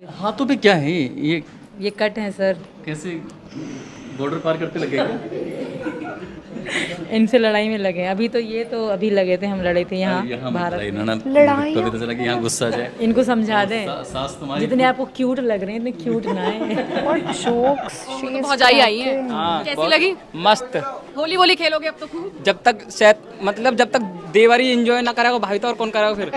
हाथों पे क्या है ये कट है सर। कैसे बॉर्डर पार करते लगे क्या? इनसे लड़ाई में लगे अभी तो ये तो अभी लगे थे, हम लड़े थे यहाँ यहाँ भारत लड़ाई में। ना लड़ाई तो चला कि यहाँ गुस्सा जाए। इनको समझा दें, सास तुम्हारी जितने आपको क्यूट लग रहे हैं इतने क्यूट ना है। और जोक्स तो भौजाई आई है। हाँ, कैसी बहुत लगी? मस्त। होली वोली खेलोगे अब तो खूब? जब तक शायद मतलब जब तक देवरी एंजॉय ना करेगा भाई तो और कौन करेगा फिर।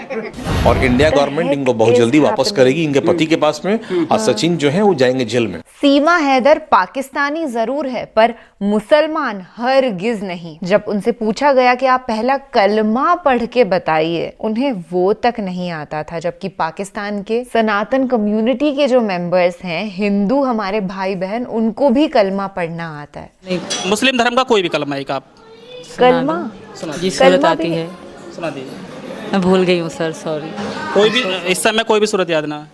और इंडिया गवर्नमेंट इनको बहुत जल्दी वापस करेगी इनके पति के पास में, और सचिन जो है वो जाएंगे जेल में। सीमा हैदर पाकिस्तानी जरूर है पर मुसलमान हरगिज नहीं। जब उनसे पूछा गया कि आप पहला कलमा पढ़ के बताइए, उन्हें वो तक नहीं आता था, जबकि पाकिस्तान के सनातन कम्युनिटी के जो मेंबर्स हैं, हिंदू हमारे भाई बहन, उनको भी कलमा पढ़ना आता है। मुस्लिम धर्म का कोई भी कलमा एक आप कलमा जी सूरत कलमा आती भी है, सुना दीजिए। मैं भूल गई हूँ सर, सॉरी। कोई भी इस समय कोई भी सूरत याद ना।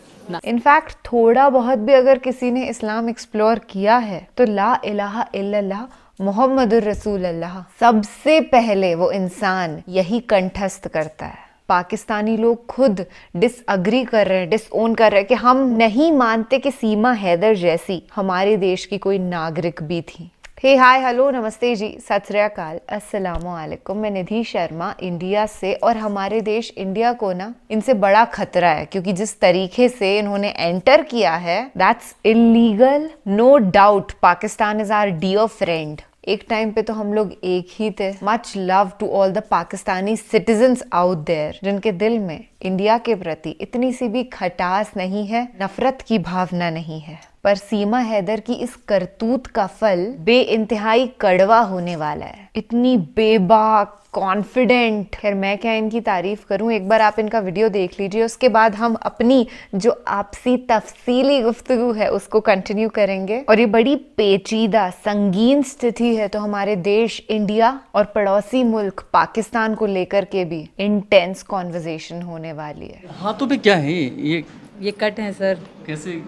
इनफैक्ट थोड़ा बहुत भी अगर किसी ने इस्लाम एक्सप्लोर किया है तो ला इलाहा इल्लल्लाह मोहम्मदुर रसूल अल्लाह सबसे पहले वो इंसान यही कंठस्थ करता है। पाकिस्तानी लोग खुद डिसअग्री कर रहे हैं, डिसओन कर रहे हैं कि हम नहीं मानते कि सीमा हैदर जैसी हमारे देश की कोई नागरिक भी थी। हे हाय हेलो नमस्ते जी, सत श्री अकाल, अस्सलामु अलैकुम। मैं निधि शर्मा इंडिया से, और हमारे देश इंडिया को ना इनसे बड़ा खतरा है, क्योंकि जिस तरीके से इन्होंने एंटर किया है that's illegal, no doubt. Pakistan is our dear friend. एक टाइम पे तो हम लोग एक ही थे। Much love to all the Pakistani citizens out there जिनके दिल में इंडिया के प्रति इतनी सी भी खटास नहीं है, नफरत की भावना नहीं है। पर सीमा हैदर की इस करतूत का फल बेइंतहाई कड़वा होने वाला है। इतनी बेबाक, कॉन्फिडेंट, खैर मैं क्या इनकी तारीफ करूं, एक बार आप इनका वीडियो देख लीजिए, उसके बाद हम अपनी जो आपसी तफसीली गुफ्तगू है उसको कंटिन्यू करेंगे। और ये बड़ी पेचीदा संगीन स्थिति है, तो हमारे देश इंडिया और पड़ोसी मुल्क पाकिस्तान को लेकर के भी इंटेंस कॉन्वर्सेशन होने वाली है। हाथों पे क्या है ये कट है सर। कैसे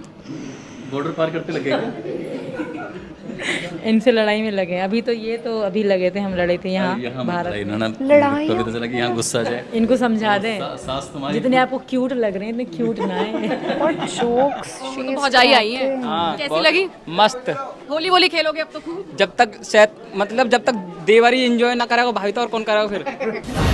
बॉर्डर पार करते लगे क्या? इनसे लड़ाई में लगे अभी तो ये तो अभी लगे थे, हम लड़े थे यहाँ भारत में। लड़ाई तो चला कि यहाँ गुस्सा जाए। इनको समझा दें, सास तुम्हारी जितने आपको क्यूट लग रहे हैं इतने क्यूट ना है। और जोक्स तो भौजाई आई है। हाँ, कैसी बहुत लगी? मस्त। होली वोली खेलोगे अब तो खूब? जब तक शायद मतलब जब तक देवरी एंजॉय ना करेगा भाई तो और कौन करेगा फिर।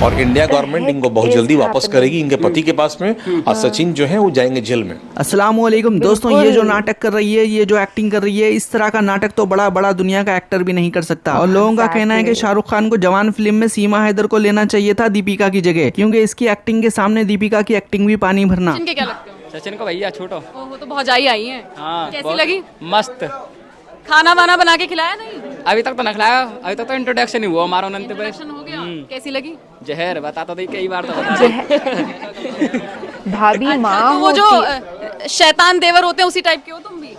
और इंडिया गवर्नमेंट इनको बहुत जल्दी वापस करेगी इनके पति के पास में, और सचिन जो है वो जाएंगे जेल में। अस्सलामुअलैकुम दोस्तों, ये जो नाटक कर रही है, ये जो एक्टिंग कर रही है, इस तरह का नाटक तो बड़ा बड़ा दुनिया का एक्टर भी नहीं कर सकता। और लोगों का कहना है कि शाहरुख खान को जवान फिल्म में सीमा हैदर को लेना चाहिए था दीपिका की जगह, क्योंकि इसकी एक्टिंग के सामने दीपिका की एक्टिंग भी पानी भरना। सचिन के क्या लगते हो? सचिन को भैया छोटो। ओहो, तो भौजाई आई है। हाँ, कैसी बहुत लगी? मस्त। खाना वाना बना के खिलाया नहीं? अभी तक तो न खिलाया, अभी तक तो इंट्रोडक्शन ही हुआ हमारा उनते पे। इंट्रोडक्शन हो गया। कैसी लगी? जहर बताता था कई बार तो भाभी माँ तो वो जो होती। शैतान देवर होते हैं उसी टाइप के हो तुम भी?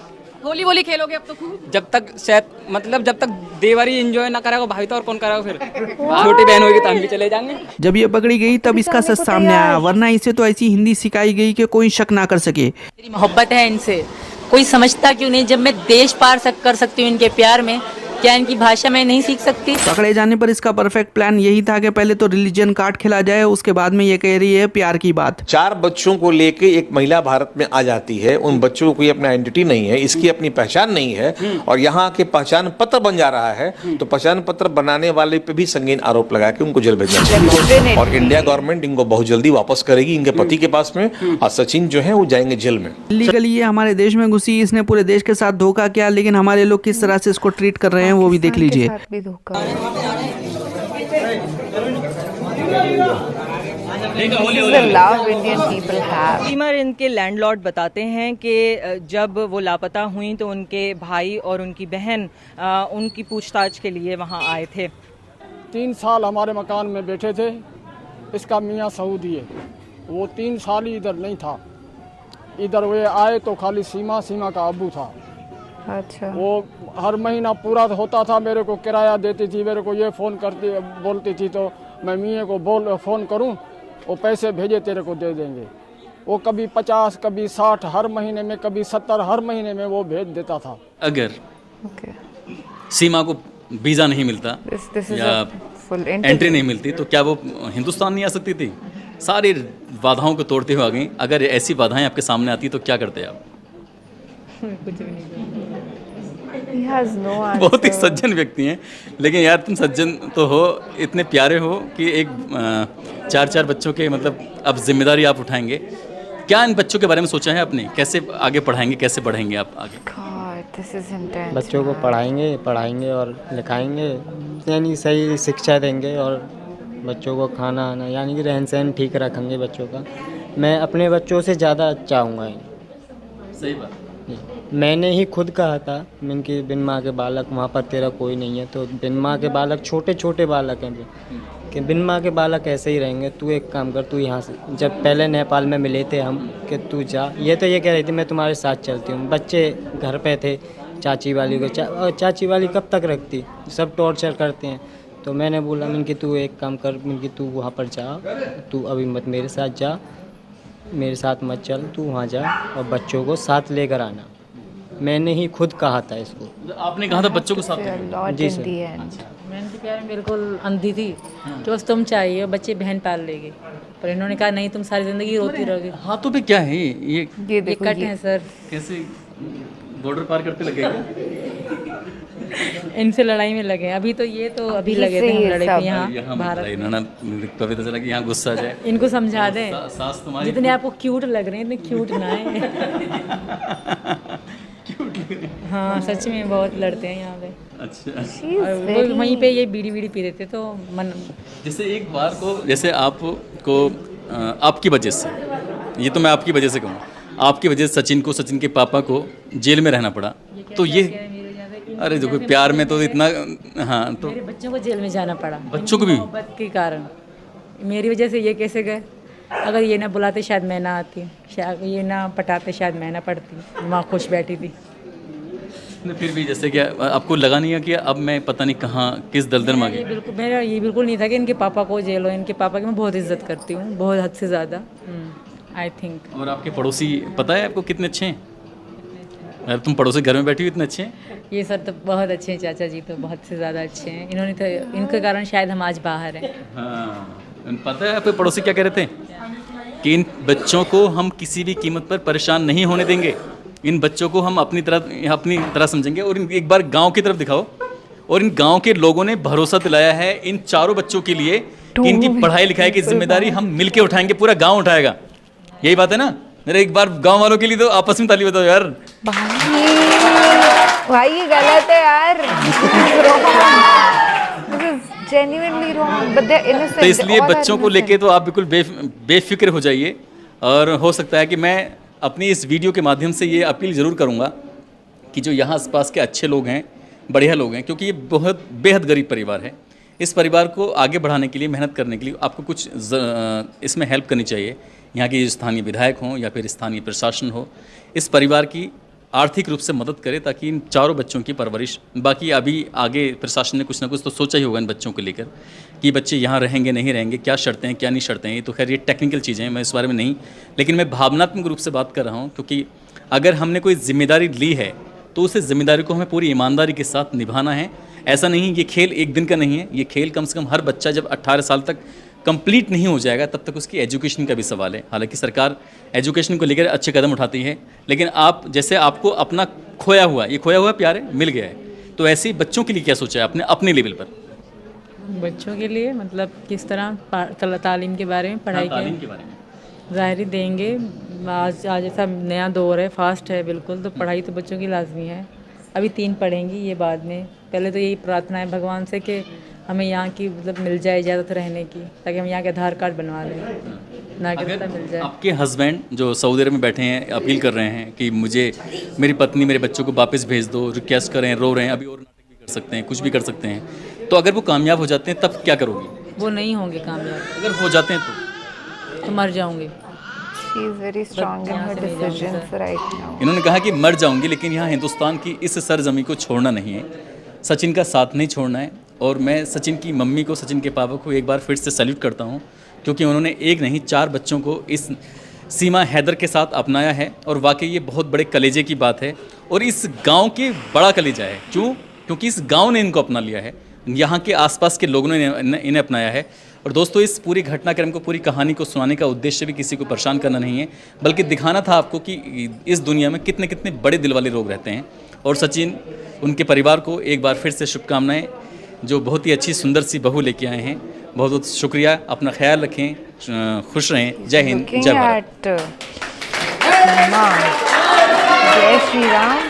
होली वोली खेलोगे अब तो खूब? जब तक शायद मतलब जब तक देवरी एंजॉय ना करेगा भाई तो और कौन करेगा फिर। छोटी बहन होगी तो हम भी चले जाएंगे। जब ये पकड़ी गई तब इसका सच सामने आया, वरना इसे तो ऐसी हिंदी सिखाई गई कि कोई शक ना कर सके। मेरी मोहब्बत है इनसे, कोई समझता क्यों नहीं? जब मैं देश पार कर सकती हूँ इनके प्यार में, क्या इनकी भाषा मैं नहीं सीख सकती? पकड़े जाने पर इसका परफेक्ट प्लान यही था कि पहले तो रिलीजन कार्ड खिला जाए, उसके बाद में ये कह रही है प्यार की बात। 4 बच्चों को लेके एक महिला भारत में आ जाती है, उन बच्चों को कोई अपना आइडेंटिटी नहीं है, इसकी अपनी पहचान नहीं है, और यहाँ के पहचान पत्र बन जा रहा है, तो पहचान पत्र बनाने वाले पे भी संगीन आरोप लगा के उनको जेल भेजना चाहिए। और इंडिया गवर्नमेंट इनको बहुत जल्दी वापस करेगी इनके पति के पास में, और सचिन जो है वो जाएंगे जेल में। लीगली ये हमारे देश में घुसी, इसने पूरे देश के साथ धोखा किया, लेकिन हमारे लोग किस तरह से इसको ट्रीट कर रहे हैं वो भी देख लीजिए। भी धोखा। Love Indian people have. Seamer इनके लैंडलॉर्ड बताते हैं कि जब वो लापता हुई तो उनके भाई और उनकी बहन उनकी पूछताछ के लिए वहां आए थे। 3 साल हमारे मकान में बैठे थे। इसका मियाँ सऊदी है, वो 3 साल ही इधर नहीं था। इधर वे आए तो खाली सीमा का अबू था। अच्छा। वो हर महीना पूरा होता था, मेरे को किराया देती थी, मेरे को ये फ़ोन करती बोलती थी, तो मैं मियाँ को फ़ोन करूं, वो पैसे भेजे तेरे को दे देंगे। वो कभी 50, कभी 60 हर महीने में, कभी 70 हर महीने में वो भेज देता था। अगर सीमा को वीज़ा नहीं मिलता या एंट्री नहीं मिलती तो क्या वो हिंदुस्तान नहीं आ सकती थी? सारी बाधाओं को तोड़ते हुए आ गई। अगर ऐसी बाधाएं आपके सामने आती तो क्या करते आप? कुछ भी नहीं। He has no बहुत ही answer. सज्जन व्यक्ति हैं, लेकिन यार तुम सज्जन तो हो, इतने प्यारे हो कि एक 4 बच्चों के मतलब अब जिम्मेदारी आप उठाएंगे। क्या इन बच्चों के बारे में सोचा है आपने, कैसे आगे पढ़ाएंगे, कैसे बढ़ेंगे आप आगे? God, this is intense. बच्चों को पढ़ाएंगे और लिखाएंगे, यानी सही शिक्षा देंगे और बच्चों को खाना आना यानी कि रहन सहन ठीक रखेंगे बच्चों का। मैं अपने बच्चों से ज़्यादा चाहूँगा। सही बात। मैंने ही खुद कहा था इनके बिन माँ के बालक वहाँ पर तेरा कोई नहीं है, तो बिन माँ के बालक छोटे छोटे बालक हैं कि बिन माँ के बालक ऐसे ही रहेंगे। तू एक काम कर, तू यहाँ से जब पहले नेपाल में मिले थे हम कि तू जा, ये तो ये कह रही थी मैं तुम्हारे साथ चलती हूँ। बच्चे घर पे थे, चाची वाली को चाची वाली कब तक रखती, सब टॉर्चर करते हैं। तो मैंने बोला इनकी तू एक काम कर, इनकी तू वहाँ पर जा, तू अभी मत मेरे साथ जा, मेरे साथ मत चल, तू वहाँ जा और बच्चों को साथ लेकर आना। मैंने ही खुद कहा था इसको। आपने कहा था बच्चों को साथ A लेकर? lot जी in सर। the end. मैं इनके प्यार में बिल्कुल अंधी थी कि बस तुम चाहिए, बच्चे बहन पाल लेगी, पर इन्होंने कहा नहीं, तुम सारी ज़िंदगी रोती रहोगी। हाथों पे क्या है ये ये ये देखो कट ये हैं सर, कैसे बॉर्डर पार करते लगेगा? इनसे लड़ाई में लगे हैं। अभी तो ये तो अभी अभी लगे से थे हम ये लड़े सब। थे यहाँ यहाँ भारत। इन्होंने पता चला कि यहाँ गुस्सा आ जाए। इनको समझा दें, सास तुम्हारी जितने आपको क्यूट लग रहे हैं इतने क्यूट ना है। हाँ सच में बहुत लड़ते हैं यहाँ पे। अच्छा, She is और वो very- वहीं पे ये बीड़ी बीड़ी पी देते तो मन जैसे एक बार को जैसे आपको आपकी वजह से, ये तो मैं आपकी वजह से कहूँ, आपकी वजह से सचिन को, सचिन के पापा को जेल में रहना पड़ा, तो ये अरे देखो प्यार में तो इतना, हाँ तो मेरे बच्चों को जेल में जाना पड़ा, बच्चों को भी? मोहब्बत के कारण। मेरी वजह से ये कैसे गए? अगर ये ना बुलाते शायद मैं ना आती, शायद ये ना पटाते शायद मैं ना पढ़ती, माँ खुश बैठी थी। फिर भी जैसे क्या आपको लगा नहीं है कि अब मैं पता नहीं कहाँ किस दलदल में आ ये गई? बिल्कुल मेरा ये बिल्कुल नहीं था कि इनके पापा को जेल हो। इनके पापा की मैं बहुत इज्जत करती हूँ, बहुत हद से ज़्यादा, आई थिंक। और आपके पड़ोसी पता है आपको कितने अच्छे हैं? अरे तुम पड़ोसी घर में बैठी हुई इतने अच्छे हैं? ये सर तो बहुत अच्छे हैं, चाचा जी तो बहुत से ज़्यादा अच्छे हैं। इन्होंने तो इनके कारण शायद हम आज बाहर हैं। हाँ, पता है आपके पड़ोसी क्या कह रहे थे कि इन बच्चों को हम किसी भी कीमत पर परेशान नहीं होने देंगे, इन बच्चों को हम अपनी तरह समझेंगे। और एक बार गांव की तरफ दिखाओ, और इन गांव के लोगों ने भरोसा दिलाया है इन चारों बच्चों के लिए कि इनकी पढ़ाई लिखाई की जिम्मेदारी हम मिलके उठाएंगे, पूरा गांव उठाएगा। यही बात है ना? मेरे एक बार गांव वालों के लिए तो आपस में ताली बताओ यार। भाई ये गलत है यार। This is genuinely wrong, but they're innocent. तो इसलिए All are बच्चों को innocent. लेके तो आप बिल्कुल बेफिक्र हो जाइए। और हो सकता है कि मैं अपनी इस वीडियो के माध्यम से ये अपील ज़रूर करूँगा कि जो यहाँ आसपास के अच्छे लोग हैं, बढ़िया लोग हैं, क्योंकि ये बहुत बेहद गरीब परिवार है, इस परिवार को आगे बढ़ाने के लिए, मेहनत करने के लिए आपको कुछ इसमें हेल्प करनी चाहिए। यहाँ के स्थानीय विधायक हों या फिर स्थानीय प्रशासन हो, इस परिवार की आर्थिक रूप से मदद करे ताकि इन चारों बच्चों की परवरिश, बाकी अभी आगे प्रशासन ने कुछ ना कुछ तो सोचा ही होगा इन बच्चों को लेकर कि बच्चे यहाँ रहेंगे नहीं रहेंगे, क्या शर्तें हैं क्या नहीं शर्तें हैं। ये तो खैर ये टेक्निकल चीज़ें हैं, मैं इस बारे में नहीं, लेकिन मैं भावनात्मक रूप से बात कर रहा हूँ, क्योंकि अगर हमने कोई जिम्मेदारी ली है तो उस जिम्मेदारी को हमें पूरी ईमानदारी के साथ निभाना है। ऐसा नहीं, ये खेल एक दिन का नहीं है, ये खेल कम से कम हर बच्चा जब 18 साल तक कंप्लीट नहीं हो जाएगा तब तक उसकी एजुकेशन का भी सवाल है। हालांकि सरकार एजुकेशन को लेकर अच्छे कदम उठाती है, लेकिन आप जैसे आपको अपना खोया हुआ प्यार है, मिल गया है, तो ऐसे ही बच्चों के लिए क्या सोचा है आपने अपने लेवल पर? बच्चों के लिए मतलब किस तरह तालीम के बारे में, पढ़ाई तालीम के के बारे में ज़ाहिर देंगे। आज ऐसा नया दौर है, फास्ट है बिल्कुल, तो पढ़ाई तो बच्चों की लाजमी है। अभी 3 पढ़ेंगी, ये बाद में। पहले तो यही प्रार्थना है भगवान से कि हमें यहाँ की मतलब मिल जाए इजाज़त रहने की, ताकि हम यहाँ के आधार कार्ड बनवा लें, नागरिकता मिल जाए। आपके हस्बैंड जो सऊदी अरब में बैठे हैं अपील कर रहे हैं कि मुझे मेरी पत्नी मेरे बच्चों को वापस भेज दो, रिक्वेस्ट कर रहे हैं, रो रहे हैं, अभी और नाटक भी कर सकते हैं, कुछ भी कर सकते हैं, तो अगर वो कामयाब हो जाते हैं तब क्या करोगी? वो नहीं होंगे कामयाब, अगर हो जाते हैं तो मर जाऊँगी। She is very strong in her decisions right now. इन्होंने कहा कि मर जाऊंगी, लेकिन यहाँ हिंदुस्तान की इस सरजमी को छोड़ना नहीं है, सचिन का साथ नहीं छोड़ना है। और मैं सचिन की मम्मी को, सचिन के पापा को एक बार फिर से सैल्यूट करता हूँ, क्योंकि उन्होंने एक नहीं 4 बच्चों को इस सीमा हैदर के साथ अपनाया है। और वाकई ये बहुत बड़े कलेजे की बात है, और इस गांव के बड़ा कलेजा है। क्यों? क्योंकि इस गांव ने इनको अपना लिया है, यहाँ के आसपास के लोगों ने इन्हें अपनाया है। और दोस्तों, इस पूरी घटनाक्रम को, पूरी कहानी को सुनाने का उद्देश्य भी किसी को परेशान करना नहीं है, बल्कि दिखाना था आपको कि इस दुनिया में कितने कितने बड़े दिल वाले लोग रहते हैं। और सचिन, उनके परिवार को एक बार फिर से शुभकामनाएं, जो बहुत ही अच्छी सुंदर सी बहू लेके आए हैं। बहुत बहुत शुक्रिया, अपना ख्याल रखें, खुश रहें। जय हिंद, जय भारत। जय श्री राम।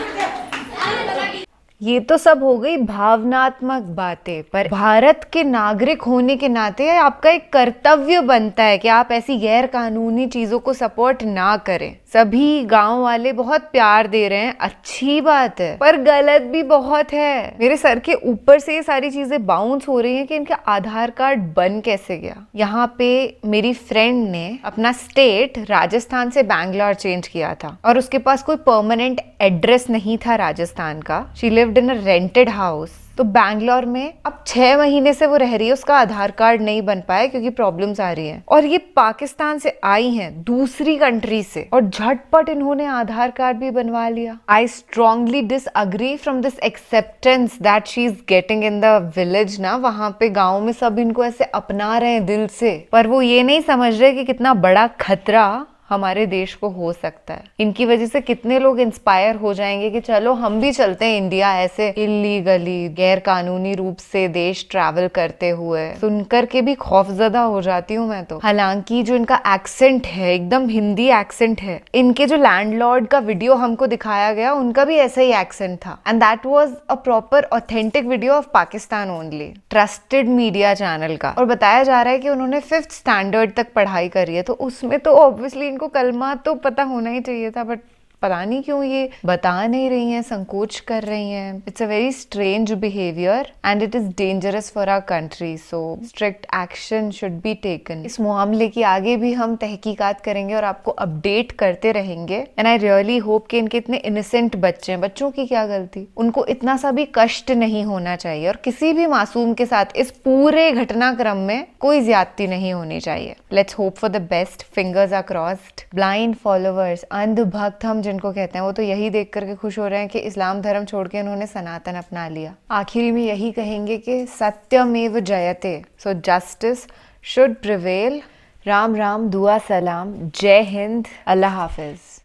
ये तो सब हो गई भावनात्मक बातें, पर भारत के नागरिक होने के नाते आपका एक कर्तव्य बनता है कि आप ऐसी गैर कानूनी चीजों को सपोर्ट ना करें। सभी गांव वाले बहुत प्यार दे रहे हैं, अच्छी बात है, पर गलत भी बहुत है। मेरे सर के ऊपर से ये सारी चीजें बाउंस हो रही हैं कि इनका आधार कार्ड बन कैसे गया। यहाँ पे मेरी फ्रेंड ने अपना स्टेट राजस्थान से बैंगलोर चेंज किया था और उसके पास कोई परमानेंट एड्रेस नहीं था राजस्थान का। She lived in a rented house. तो बैंगलोर में अब 6 महीने से वो रह रही है, उसका आधार कार्ड नहीं बन पाया क्योंकि प्रॉब्लम्स आ रही हैं। और ये पाकिस्तान से आई हैं, दूसरी कंट्री से, और झटपट इन्होंने आधार कार्ड भी बनवा लिया। I strongly disagree from this acceptance that she is getting in the village ना। वहां पे गाँव में सब इनको ऐसे अपना रहे हैं दिल से, पर वो ये नहीं समझ रहे कि कितना बड़ा खतरा हमारे देश को हो सकता है। इनकी वजह से कितने लोग इंस्पायर हो जाएंगे कि चलो हम भी चलते हैं इंडिया ऐसे इलीगली, गैर कानूनी रूप से देश ट्रैवल करते हुए। सुनकर के भी खौफजदा हो जाती हूँ मैं तो। हालांकि जो इनका एक्सेंट है, एकदम हिंदी एक्सेंट है। इनके जो लैंडलॉर्ड का वीडियो हमको दिखाया गया, उनका भी ऐसा ही एक्सेंट था, and that was a proper authentic video of Pakistan only, trusted media channel का। और बताया जा रहा है कि उन्होंने 5th स्टैंडर्ड तक पढ़ाई करी है, तो उसमें तो ऑब्वियसली को कलमा तो पता होना ही चाहिए था, बट पता नहीं क्यों ये बता नहीं रही हैं, संकोच कर रही हैं। It's a very strange behaviour and it is dangerous for our country, so strict action should be taken. इस मामले की आगे भी हम तहकीकात करेंगे और आपको अपडेट करते रहेंगे। एंड आई रियली होप कि इनके इतने इनोसेंट बच्चे हैं, बच्चों की क्या गलती, उनको इतना सा भी कष्ट नहीं होना चाहिए, और किसी भी मासूम के साथ इस पूरे घटनाक्रम में कोई ज्यादती नहीं होनी चाहिए। Let's hope for the best, fingers are crossed. Blind followers, अंध भक्त हम जिनको कहते हैं, वो तो यही देख करके खुश हो रहे हैं कि इस्लाम धर्म छोड़ के उन्होंने सनातन अपना लिया। आखिरी में यही कहेंगे कि सत्यमेव जयते, so justice should prevail. Ram Ram, दुआ सलाम, जय हिंद, अल्लाह हाफिज।